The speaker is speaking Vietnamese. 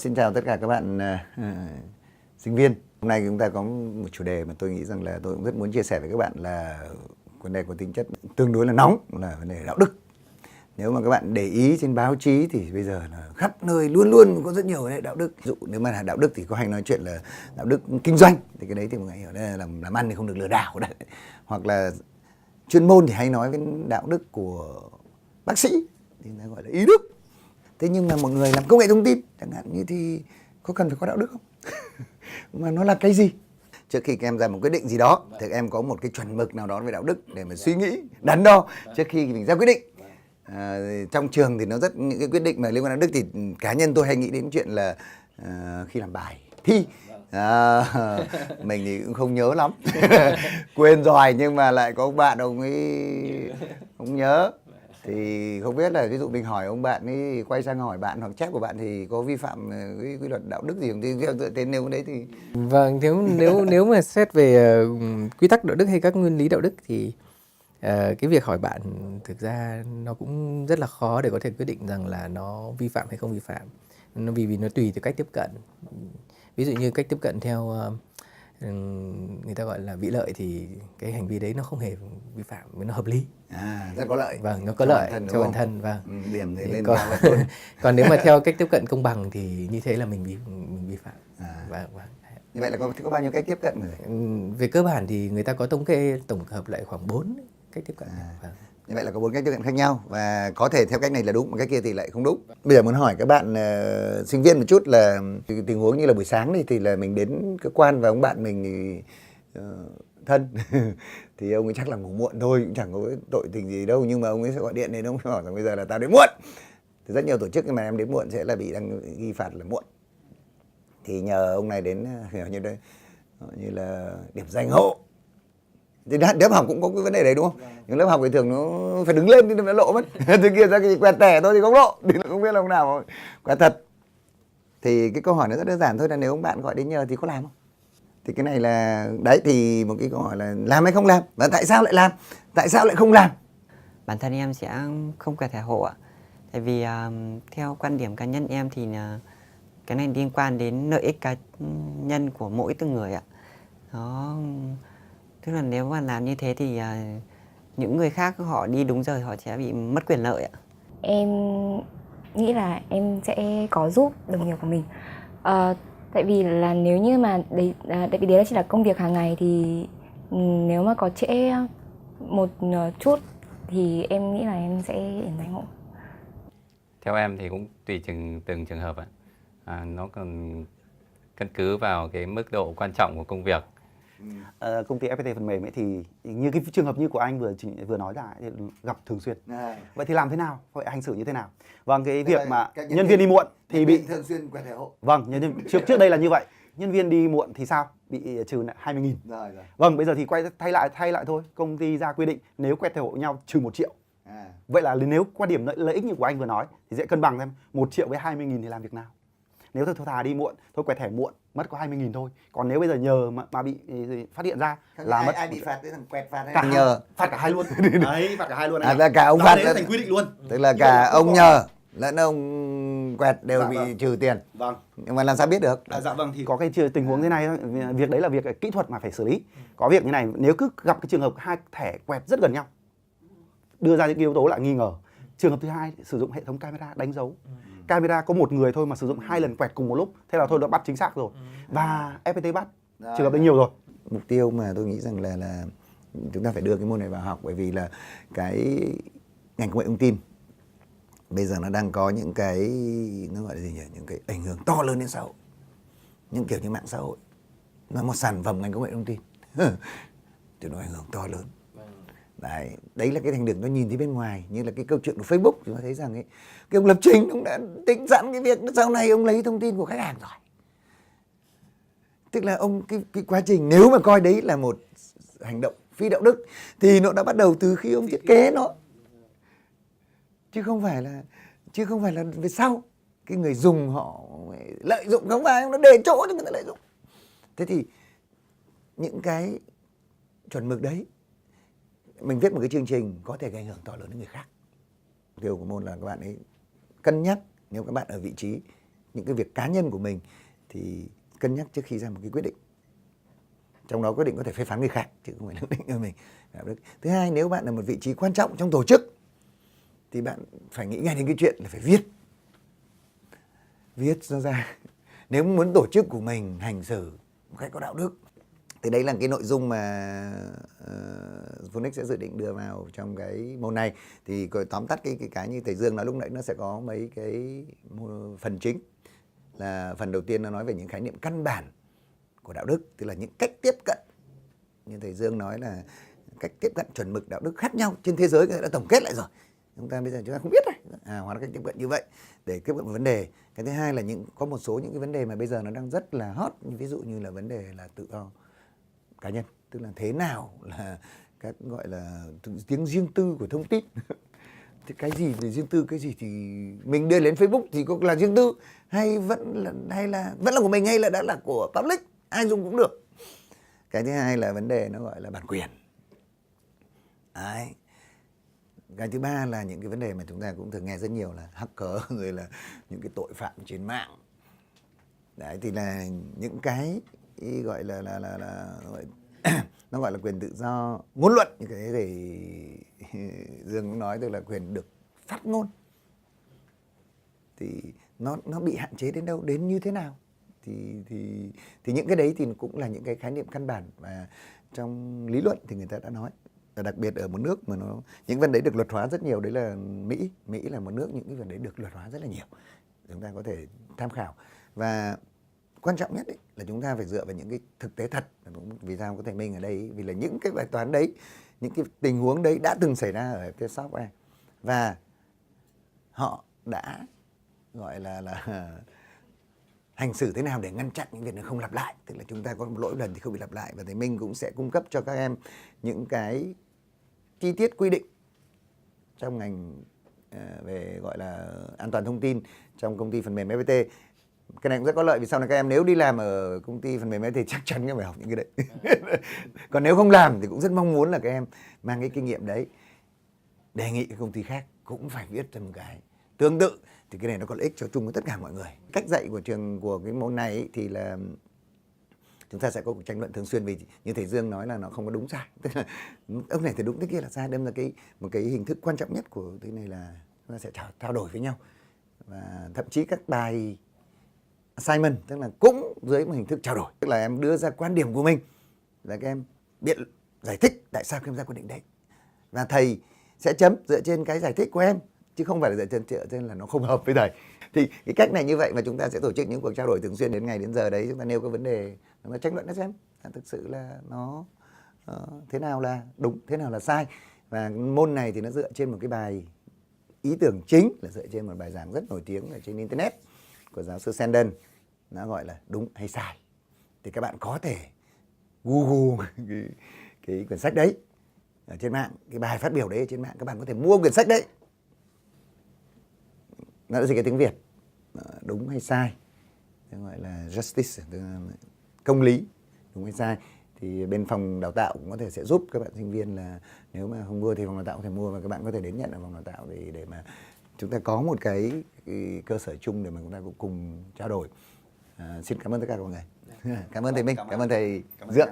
Xin chào tất cả các bạn sinh viên. Hôm nay chúng ta có một chủ đề mà tôi nghĩ rằng là tôi cũng rất muốn chia sẻ với các bạn là vấn đề có tính chất tương đối là nóng, là vấn đề đạo đức. Nếu mà các bạn để ý trên báo chí thì bây giờ là khắp nơi luôn luôn có rất nhiều vấn đề đạo đức. Ví dụ nếu mà là đạo đức thì có hay nói chuyện là đạo đức kinh doanh, thì cái đấy thì mọi người hiểu đây là làm ăn thì không được lừa đảo đấy. Hoặc là chuyên môn thì hay nói với đạo đức của bác sĩ thì nó gọi là y đức. Thế nhưng mà một người làm công nghệ thông tin chẳng hạn như thì có cần phải có đạo đức không? Mà nó là cái gì? Trước khi các em ra một quyết định gì đó thì các em có một cái chuẩn mực nào đó về đạo đức để mà suy nghĩ, đắn đo trước khi mình ra quyết định. Trong trường thì nó rất những cái quyết định mà liên quan đến đạo đức thì cá nhân tôi hay nghĩ đến chuyện là khi làm bài thi. Mình thì cũng không nhớ lắm. Quên rồi, nhưng mà lại có ông bạn ông ấy không nhớ. Thì không biết là ví dụ mình hỏi ông bạn ấy, quay sang hỏi bạn hoặc chép của bạn thì có vi phạm cái quy luật đạo đức gì không? Thì dựa trên nếu đấy thì Vâng, nếu mà xét về quy tắc đạo đức hay các nguyên lý đạo đức thì cái việc hỏi bạn thực ra nó cũng rất là khó để có thể quyết định rằng là nó vi phạm hay không vi phạm. Nó vì nó tùy từ cách tiếp cận. Ví dụ như cách tiếp cận theo người ta gọi là vị lợi thì cái hành vi đấy nó không hề vi phạm, nó hợp lý. Rất có lợi. Vâng, nó có lợi cho bản thân. Vâng. Điểm thì lên còn nếu mà theo cách tiếp cận công bằng thì như thế là mình vi phạm. Vâng. Như vậy là có bao nhiêu cách tiếp cận rồi? Về cơ bản thì người ta có thống kê tổng hợp lại khoảng 4 cách tiếp cận. Như vậy là có 4 cách tiếp cận khác nhau và có thể theo cách này là đúng, mà cách kia thì lại không đúng. Bây giờ muốn hỏi các bạn sinh viên một chút là tình huống như là buổi sáng thì là mình đến cơ quan và ông bạn mình thì thân thì ông ấy chắc là ngủ muộn thôi, cũng chẳng có tội tình gì đâu, nhưng mà ông ấy sẽ gọi điện đến ông ấy hỏi rằng bây giờ là tao đến muộn. Thì rất nhiều tổ chức mà em đến muộn sẽ là bị ghi phạt là muộn. Thì nhờ ông này đến hiểu như là điểm danh hộ. Thì lớp học cũng có cái vấn đề đấy đúng không? Nhưng lớp học thì thường nó phải đứng lên thì nó lộ mất. Từ kia ra cái quẹt tẻ thôi thì không lộ. Thì không biết là ông nào mà quẹt thật. Thì cái câu hỏi nó rất đơn giản thôi, là nếu ông bạn gọi đến nhờ thì có làm không? Thì cái này là đấy, thì một cái câu hỏi là làm hay không làm, và tại sao lại làm, tại sao lại không làm? Bản thân em sẽ không quẹt thẻ hộ ạ. Tại vì theo quan điểm cá nhân em thì cái này liên quan đến lợi ích cá nhân của mỗi từng người ạ. Nó tức là nếu mà làm như thế thì những người khác họ đi đúng giờ họ sẽ bị mất quyền lợi ạ. Em nghĩ là em sẽ có giúp đồng nghiệp của mình. Tại vì là nếu như mà tại vì đấy chỉ là công việc hàng ngày thì nếu mà có trễ một chút thì em nghĩ là em sẽ điểm danh hộ. Theo em thì cũng tùy từng trường hợp ạ. Nó còn căn cứ vào cái mức độ quan trọng của công việc. Công ty FPT phần mềm ấy thì như cái trường hợp như của anh vừa nói ra thì gặp thường xuyên. Vậy thì làm thế nào? Vậy hành xử như thế nào? Vâng, cái việc mà nhân viên đi muộn thì bị thường xuyên quẹt thẻ hộ. Vâng, trước đây là như vậy. Nhân viên đi muộn thì sao? Bị trừ 20.000. Rồi. Vâng, bây giờ thì thay lại thôi. Công ty ra quy định nếu quẹt thẻ hộ nhau trừ 1 triệu. Vậy là nếu quan điểm lợi ích như của anh vừa nói thì sẽ cân bằng xem 1 triệu với 20.000 thì làm việc nào? Nếu thôi thà đi muộn, thôi quẹt thẻ muộn mất có 20.000 thôi. Còn nếu bây giờ nhờ mà bị phát hiện ra là mất ai bị phạt, cái thằng quẹt phạt hay cả nhờ? Phạt cả hai luôn. Đấy, phạt cả hai luôn anh. Là cả ông phạt thành quy định luôn. Tức là cả ông nhờ lẫn ông quẹt đều bị trừ tiền. Vâng. Nhưng mà làm sao biết được? Dạ vâng, thì có cái tình huống thế này thôi. Việc đấy là việc kỹ thuật mà phải xử lý. Có việc như này, nếu cứ gặp cái trường hợp hai thẻ quẹt rất gần nhau, đưa ra những yếu tố là nghi ngờ. Trường hợp thứ hai, sử dụng hệ thống camera đánh dấu. Camera có một người thôi mà sử dụng 2 lần quẹt cùng một lúc, thế là thôi đã bắt chính xác rồi. Và FPT bắt trường hợp đấy nhiều rồi. Mục tiêu mà tôi nghĩ rằng là chúng ta phải đưa cái môn này vào học, bởi vì là cái ngành công nghệ thông tin bây giờ nó đang có những cái, nó gọi là gì nhỉ, những cái ảnh hưởng to lớn đến xã hội, những kiểu như mạng xã hội là một sản phẩm ngành công nghệ thông tin thì nó ảnh hưởng to lớn. Đấy là cái thành đường nó nhìn thấy bên ngoài, như là cái câu chuyện của Facebook, chúng ta thấy rằng ấy, cái ông lập trình ông đã tính sẵn cái việc sau này ông lấy thông tin của khách hàng rồi. Tức là ông cái quá trình, nếu mà coi đấy là một hành động phi đạo đức thì nó đã bắt đầu từ khi ông thiết kế nó, chứ không phải là về sau cái người dùng họ lợi dụng, không phải nó để chỗ cho người ta lợi dụng. Thế thì những cái chuẩn mực đấy, mình viết một cái chương trình có thể gây ảnh hưởng to lớn đến người khác. Mục tiêu của môn là các bạn ấy cân nhắc, nếu các bạn ở vị trí những cái việc cá nhân của mình thì cân nhắc trước khi ra một cái quyết định. Trong đó quyết định có thể phê phán người khác chứ không phải là quyết định của mình. Thứ hai, nếu bạn là một vị trí quan trọng trong tổ chức thì bạn phải nghĩ ngay đến cái chuyện là phải viết nó ra. Nếu muốn tổ chức của mình hành xử một cách có đạo đức. Thì đấy là cái nội dung mà Phunix sẽ dự định đưa vào trong cái môn này. Thì tóm tắt cái như thầy Dương nói lúc nãy, nó sẽ có mấy cái phần chính. Là phần đầu tiên nó nói về những khái niệm căn bản của đạo đức, tức là những cách tiếp cận. Như thầy Dương nói là cách tiếp cận chuẩn mực đạo đức khác nhau trên thế giới, người ta đã tổng kết lại rồi. Chúng ta bây giờ chúng ta không biết rồi. Hóa ra cách tiếp cận như vậy để tiếp cận một vấn đề. Cái thứ hai là có một số những cái vấn đề mà bây giờ nó đang rất là hot, ví dụ như là vấn đề là tự do cá nhân, tức là thế nào là các gọi là tiếng riêng tư của thông tin. Thì cái gì về riêng tư, cái gì thì mình đưa lên Facebook thì có là riêng tư hay vẫn là của mình hay là đã là của public, ai dùng cũng được. Cái thứ hai là vấn đề nó gọi là bản quyền. Đấy. Cái thứ ba là những cái vấn đề mà chúng ta cũng thường nghe rất nhiều là hacker rồi là những cái tội phạm trên mạng. Đấy thì là những cái gọi là nó gọi là quyền tự do ngôn luận, như thế thì Dương cũng nói, tức là quyền được phát ngôn. Thì nó bị hạn chế đến đâu, đến như thế nào? Thì những cái đấy thì cũng là những cái khái niệm căn bản mà trong lý luận thì người ta đã nói. Và đặc biệt ở một nước mà những vấn đề được luật hóa rất nhiều, đấy là Mỹ. Mỹ là một nước những cái vấn đề được luật hóa rất là nhiều. Chúng ta có thể tham khảo. Và quan trọng nhất ấy, là chúng ta phải dựa vào những cái thực tế thật. Vì sao có thể Minh ở đây? Vì là những cái bài toán đấy, những cái tình huống đấy đã từng xảy ra ở cái software. Và họ đã gọi là hành xử thế nào để ngăn chặn những việc nó không lặp lại. Tức là chúng ta có một lỗi lần thì không bị lặp lại. Và thầy Minh cũng sẽ cung cấp cho các em những cái chi tiết quy định trong ngành về gọi là an toàn thông tin trong công ty phần mềm FPT. Cái này cũng rất có lợi vì sau này các em nếu đi làm ở công ty phần mềm FPT thì chắc chắn các em phải học những cái đấy. Còn nếu không làm thì cũng rất mong muốn là các em mang cái kinh nghiệm đấy, đề nghị các công ty khác cũng phải viết ra một cái tương tự. Thì cái này nó có lợi ích cho chung với tất cả mọi người. Cách dạy của trường của cái môn này ấy, thì là chúng ta sẽ có cuộc tranh luận thường xuyên, vì như thầy Dương nói là nó không có đúng sai. Tức là ông này thì đúng, thế kia là sai. Đây là một cái hình thức quan trọng nhất của cái này là chúng ta sẽ trao đổi với nhau. Và thậm chí các bài assignment tức là cũng dưới một hình thức trao đổi. Tức là em đưa ra quan điểm của mình và các em giải thích tại sao các em ra quyết định đấy. Và thầy sẽ chấm dựa trên cái giải thích của em, chứ không phải là dựa trên là nó không hợp với thầy. Thì cái cách này như vậy mà chúng ta sẽ tổ chức những cuộc trao đổi thường xuyên đến ngày đến giờ đấy, chúng ta nêu các vấn đề, chúng ta tranh luận xem thực sự là nó thế nào là đúng, thế nào là sai. Và môn này thì nó dựa trên một cái bài ý tưởng chính là dựa trên một bài giảng rất nổi tiếng ở trên internet của giáo sư Sandon, nó gọi là đúng hay sai. Thì các bạn có thể Google cái quyển sách đấy ở trên mạng, cái bài phát biểu đấy ở trên mạng, các bạn có thể mua quyển sách đấy. Nó là gì cái tiếng Việt? Đúng hay sai, gọi là justice, công lý, đúng hay sai. Thì bên phòng đào tạo cũng có thể sẽ giúp các bạn sinh viên là nếu mà không mua thì phòng đào tạo có thể mua, và các bạn có thể đến nhận ở phòng đào tạo để mà chúng ta có một cái cơ sở chung để mà chúng ta cũng cùng trao đổi. Xin cảm ơn tất cả mọi người. Cảm ơn thầy Minh, cảm ơn thầy Dương.